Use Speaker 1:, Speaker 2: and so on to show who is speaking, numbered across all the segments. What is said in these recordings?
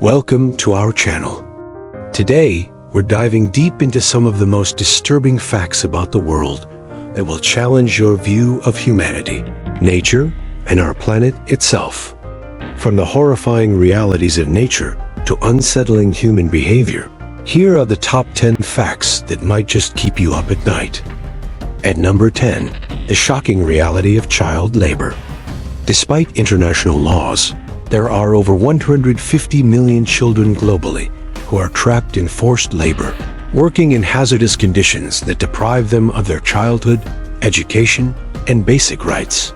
Speaker 1: Welcome to our channel. Today, we're diving deep into some of the most disturbing facts about the world that will challenge your view of humanity, nature, and our planet itself. From the horrifying realities of nature to unsettling human behavior, here are the top 10 facts that might just keep you up at night. At number 10, the shocking reality of child labor. Despite international laws, there are over 150 million children globally who are trapped in forced labor, working in hazardous conditions that deprive them of their childhood, education, and basic rights.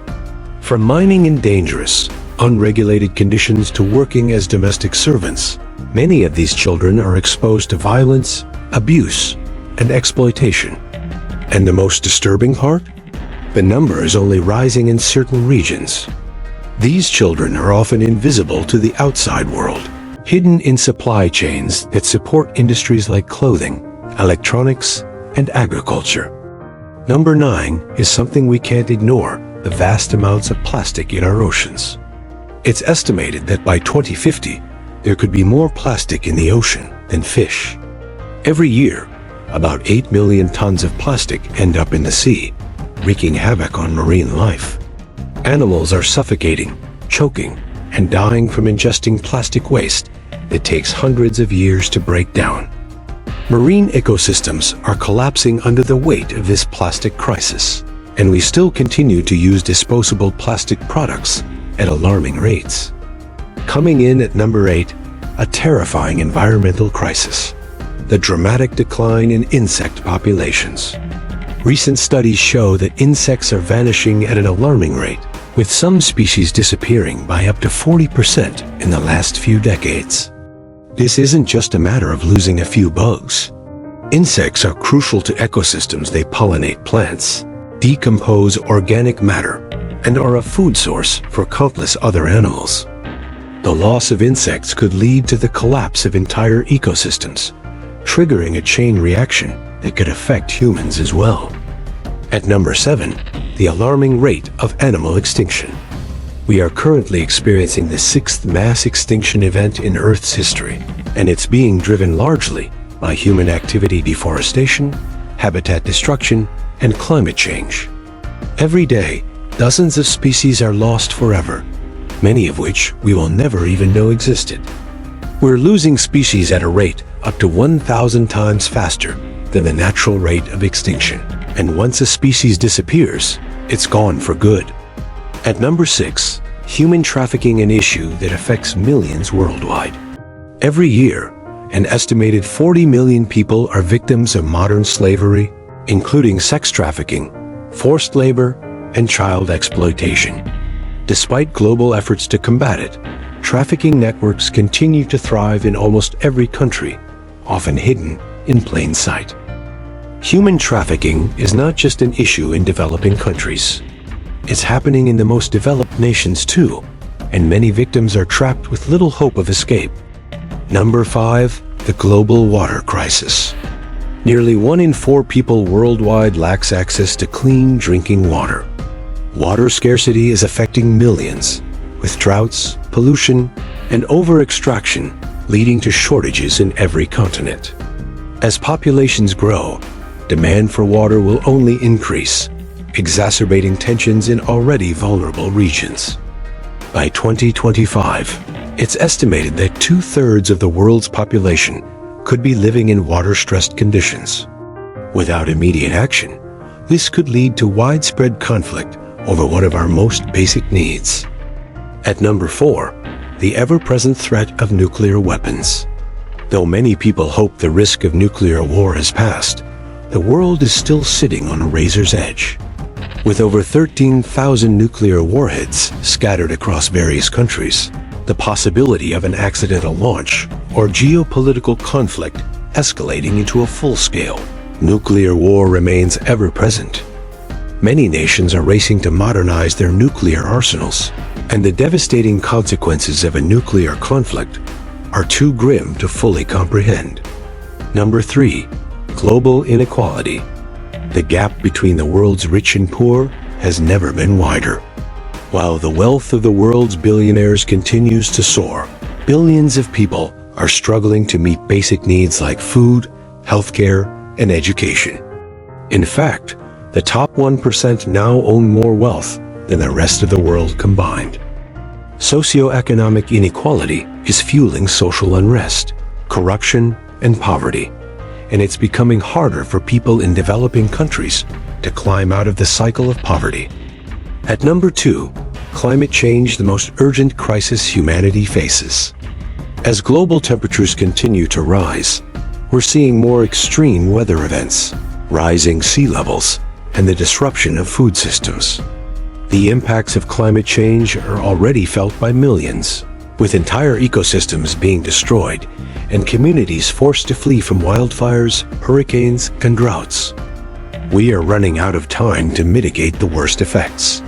Speaker 1: From mining in dangerous, unregulated conditions to working as domestic servants, many of these children are exposed to violence, abuse, and exploitation. And the most disturbing part? The number is only rising in certain regions. These children are often invisible to the outside world, hidden in supply chains that support industries like clothing, electronics, and agriculture. Number 9 is something we can't ignore: the vast amounts of plastic in our oceans. It's estimated that by 2050, there could be more plastic in the ocean than fish. Every year, about 8 million tons of plastic end up in the sea, wreaking havoc on marine life. Animals are suffocating, choking, and dying from ingesting plastic waste that takes hundreds of years to break down. Marine ecosystems are collapsing under the weight of this plastic crisis, and we still continue to use disposable plastic products at alarming rates. Coming in at number 8, a terrifying environmental crisis: the dramatic decline in insect populations. Recent studies show that insects are vanishing at an alarming rate, with some species disappearing by up to 40% in the last few decades. This isn't just a matter of losing a few bugs. Insects are crucial to ecosystems. They pollinate plants, decompose organic matter, and are a food source for countless other animals. The loss of insects could lead to the collapse of entire ecosystems, triggering a chain reaction that could affect humans as well. At number 7, the alarming rate of animal extinction. We are currently experiencing the 6th mass extinction event in Earth's history, and it's being driven largely by human activity: deforestation, habitat destruction, and climate change. Every day, dozens of species are lost forever, many of which we will never even know existed. We're losing species at a rate up to 1,000 times faster than the natural rate of extinction. And once a species disappears, it's gone for good. At number 6, human trafficking, an issue that affects millions worldwide. Every year, an estimated 40 million people are victims of modern slavery, including sex trafficking, forced labor, and child exploitation. Despite global efforts to combat it, trafficking networks continue to thrive in almost every country, often hidden in plain sight. Human trafficking is not just an issue in developing countries. It's happening in the most developed nations too, and many victims are trapped with little hope of escape. Number 5, the global water crisis. Nearly 1 in 4 people worldwide lacks access to clean drinking water. Water scarcity is affecting millions, with droughts, pollution, and over-extraction leading to shortages in every continent. As populations grow, demand for water will only increase, exacerbating tensions in already vulnerable regions. By 2025, it's estimated that 2/3 of the world's population could be living in water-stressed conditions. Without immediate action, this could lead to widespread conflict over one of our most basic needs. At number 4, the ever-present threat of nuclear weapons. Though many people hope the risk of nuclear war has passed, the world is still sitting on a razor's edge. With over 13,000 nuclear warheads scattered across various countries, the possibility of an accidental launch or geopolitical conflict escalating into a full-scale nuclear war remains ever present. Many nations are racing to modernize their nuclear arsenals, and the devastating consequences of a nuclear conflict are too grim to fully comprehend. Number 3, global inequality. The gap between the world's rich and poor has never been wider. While the wealth of the world's billionaires continues to soar, billions of people are struggling to meet basic needs like food, healthcare, and education. In fact, the top 1% now own more wealth than the rest of the world combined. Socioeconomic inequality is fueling social unrest, corruption, and poverty, and it's becoming harder for people in developing countries to climb out of the cycle of poverty. At number 2, climate change, the most urgent crisis humanity faces. As global temperatures continue to rise, we're seeing more extreme weather events, rising sea levels, and the disruption of food systems. The impacts of climate change are already felt by millions, with entire ecosystems being destroyed and communities forced to flee from wildfires, hurricanes, and droughts. We are running out of time to mitigate the worst effects.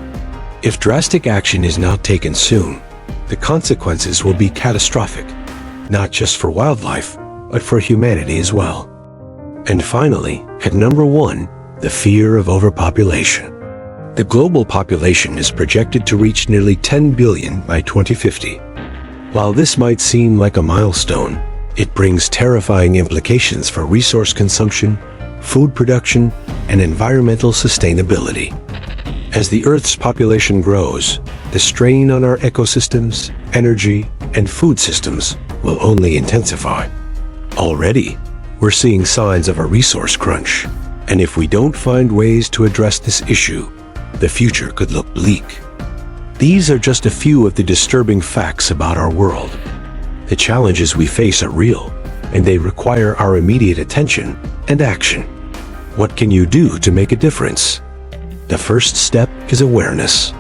Speaker 1: If drastic action is not taken soon, the consequences will be catastrophic, not just for wildlife, but for humanity as well. And finally, at number 1, the fear of overpopulation. The global population is projected to reach nearly 10 billion by 2050. While this might seem like a milestone, it brings terrifying implications for resource consumption, food production, and environmental sustainability. As the Earth's population grows, the strain on our ecosystems, energy, and food systems will only intensify. Already, we're seeing signs of a resource crunch, and if we don't find ways to address this issue, the future could look bleak. These are just a few of the disturbing facts about our world. The challenges we face are real, and they require our immediate attention and action. What can you do to make a difference? The first step is awareness.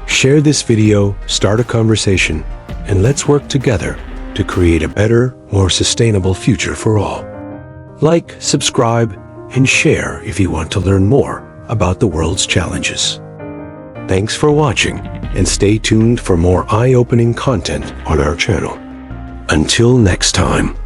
Speaker 1: Share this video, start a conversation, and let's work together to create a better, more sustainable future for all. Like, subscribe, and share if you want to learn more about the world's challenges. Thanks for watching, and stay tuned for more eye-opening content on our channel. Until next time.